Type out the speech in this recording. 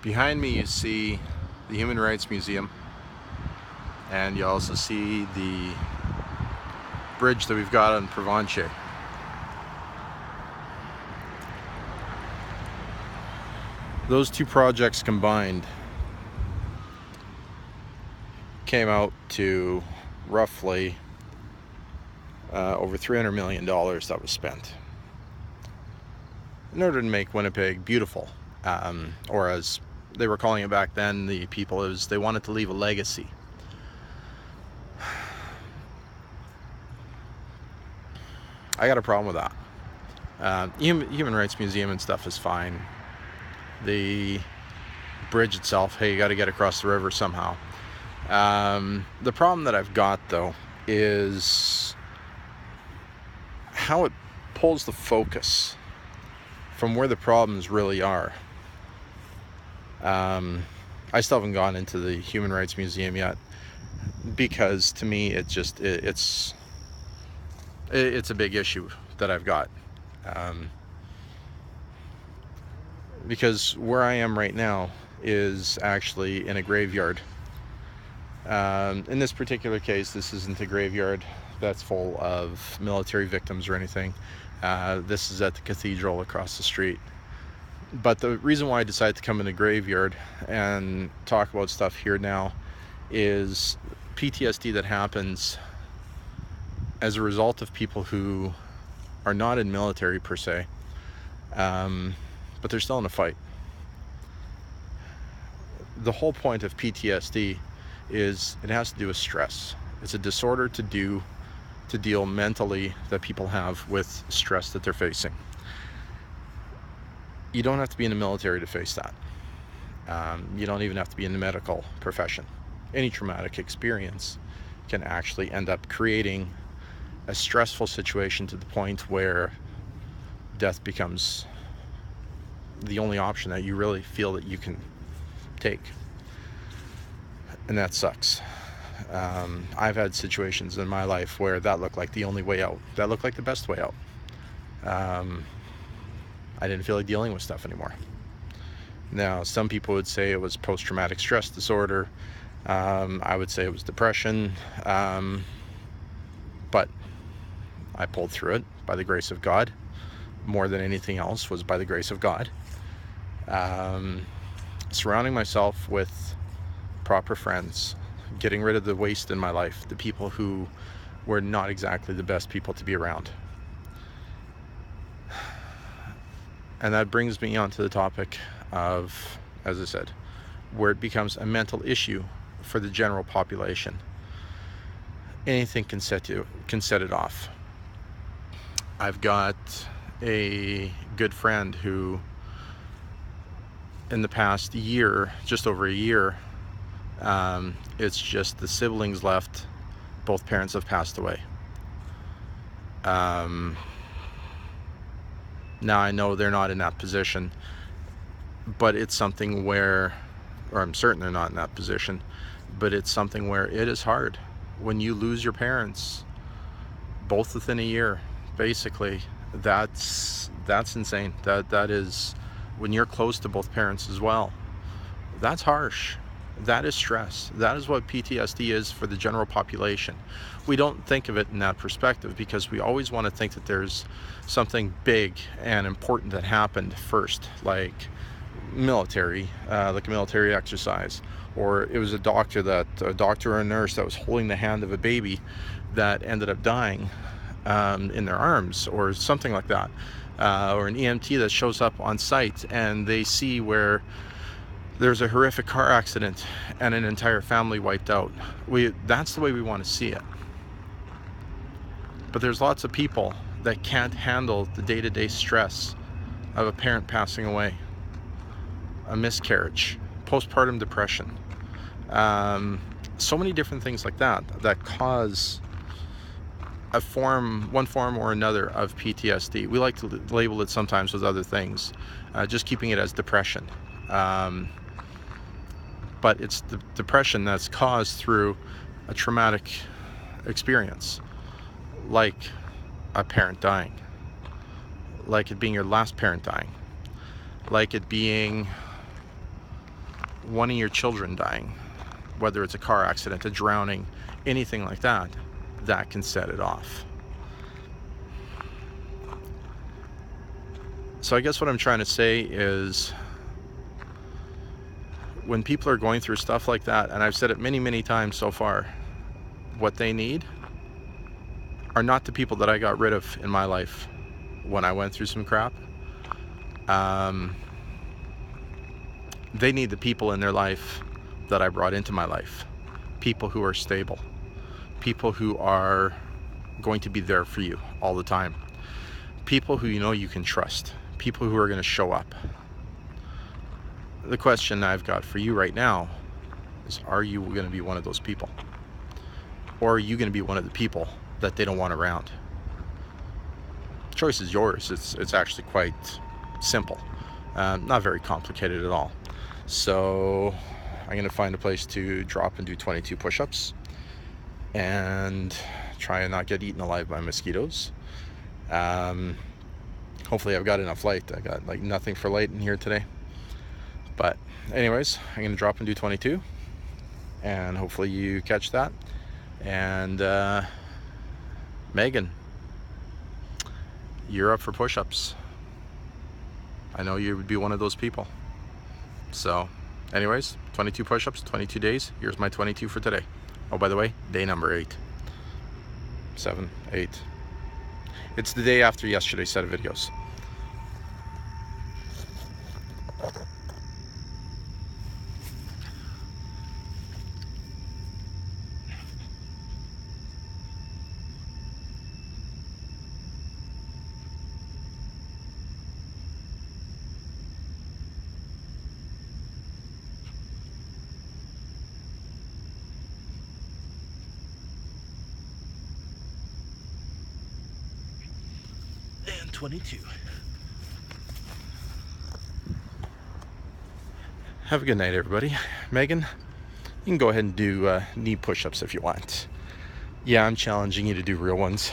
Behind me you see the Human Rights Museum, and you also see the bridge that we've got on Provencher. Those two projects combined came out to roughly over $300 million that was spent in order to make Winnipeg beautiful, or as they were calling it back then, the people, they wanted to leave a legacy. I got a problem with that. Human Rights Museum and stuff is fine. The bridge itself, hey, you got to get across the river somehow. The problem that I've got, though, is how it pulls the focus from where the problems really are. I still haven't gone into the Human Rights Museum yet, because to me it's a big issue that I've got. Because where I am right now is actually in a graveyard. In this particular case, this isn't a graveyard that's full of military victims or anything. This is at the cathedral across the street. But the reason why I decided to come in a graveyard and talk about stuff here now is PTSD that happens as a result of people who are not in military per se, but they're still in a fight. The whole point of PTSD is it has to do with stress. It's a disorder to deal mentally that people have with stress that they're facing. You don't have to be in the military to face that. You don't even have to be in the medical profession. Any traumatic experience can actually end up creating a stressful situation to the point where death becomes the only option that you really feel that you can take. And that sucks. I've had situations in my life where that looked like the only way out. That looked like the best way out. I didn't feel like dealing with stuff anymore. Now, some people would say it was post-traumatic stress disorder. I would say it was depression. But I pulled through it by the grace of God. More than anything else was by the grace of God. Surrounding myself with proper friends, getting rid of the waste in my life, the people who were not exactly the best people to be around. And that brings me on to the topic of, as I said, where it becomes a mental issue for the general population. Anything can set it off. I've got a good friend who, in the past year, just over a year, it's just the siblings left. Both parents have passed away. Now I know they're not in that position, but it's something where, or I'm certain they're not in that position, but it's something where it is hard when you lose your parents both within a year. Basically, that's insane. That is, when you're close to both parents as well, that's harsh. That is stress. That is what PTSD is for the general population. We don't think of it in that perspective because we always want to think that there's something big and important that happened first, like like a military exercise, or it was a doctor or a nurse that was holding the hand of a baby that ended up dying in their arms, or something like that, or an EMT that shows up on site and they see where there's a horrific car accident and an entire family wiped out. That's the way we want to see it. But there's lots of people that can't handle the day-to-day stress of a parent passing away, a miscarriage, postpartum depression, so many different things like that cause one form or another of PTSD. We like to label it sometimes with other things, just keeping it as depression. But it's the depression that's caused through a traumatic experience, like a parent dying, like it being your last parent dying, like it being one of your children dying, whether it's a car accident, a drowning, anything like that, that can set it off. So I guess what I'm trying to say is, when people are going through stuff like that, and I've said it many times so far, what they need are not the people that I got rid of in my life when I went through some crap. They need the people in their life that I brought into my life. People who are stable. People who are going to be there for you all the time. People who you know you can trust. People who are going to show up. The question I've got for you right now is, are you going to be one of those people? Or are you going to be one of the people that they don't want around? The choice is yours. It's actually quite simple. Not very complicated at all. So I'm going to find a place to drop and do 22 push-ups and try and not get eaten alive by mosquitoes. Hopefully I've got enough light. I got like nothing for light in here today. But anyways, I'm going to drop and do 22, and hopefully you catch that. And Megan, you're up for push-ups. I know you would be one of those people. So anyways, 22 push-ups, 22 days. Here's my 22 for today. Oh, by the way, day number 8. 7, 8. It's the day after yesterday's set of videos. And 22. Have a good night, everybody. Megan, you can go ahead and do knee push-ups if you want. Yeah, I'm challenging you to do real ones.